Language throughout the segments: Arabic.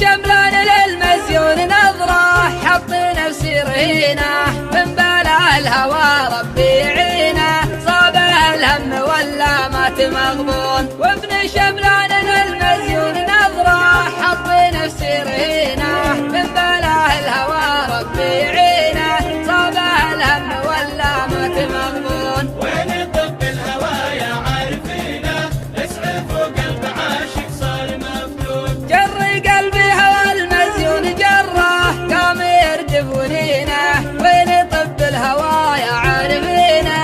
شملان للمزيون نظرة حط نفسي رهينة من بلا الهوى ربي يعينه صابه الهم ولا مات مغبون وابن شملان للمزيون نظرة حط نفسي رهينة من بلا الهوى ربي يعينه صابه الهم ولا مات مغبون وين طب الهوى يا عارفينه اسعف وقلب عاشق صار مفتون جر قلبي هوى المزيون جره قام يرجف ونينه وين طب الهوى يا عارفينه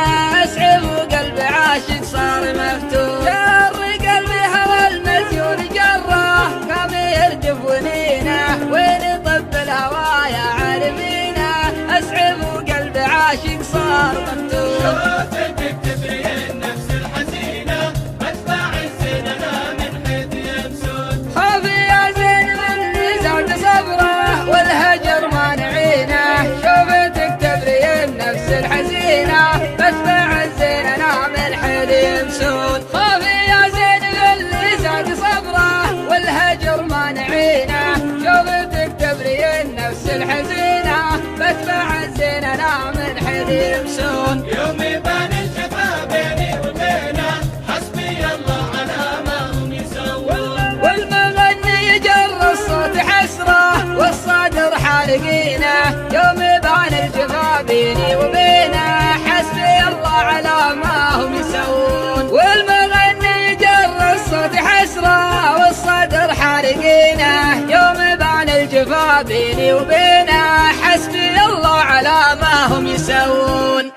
اسعف وقلبي عاشق صار مفتون جر قلبي هوى المزيون جره قام يرجف ونينه وين طب الهوى يا عارفينه اسعف وقلبي عاشق صار مفتون شوفتك تبري النفس الحزينة مدفع الزين أنا من حيث يمسون خافي يا زين من زاد صبره والهجر مانعينه شوفتك تبري النفس الحزينه بدفع الزين انا من حيث يمسون خافي يا زين من زاد صبره والهجر مانعينه شوفتك تبري النفس الحزينه بدفع الزين انا من حيث يمسون يوم يبان الجفا بيني وبينه حسبي الله على ما هم يسوون والمغني يجر الصوت حسره والصدر حالقينه يوم يبان الجفا بيني وبينه حسبي الله على ما هم يسوون والمغني يجر الصوت حسره والصدر حالقينه يوم يبان الجفا بيني وبينه حسبي الله على ما هم يسوون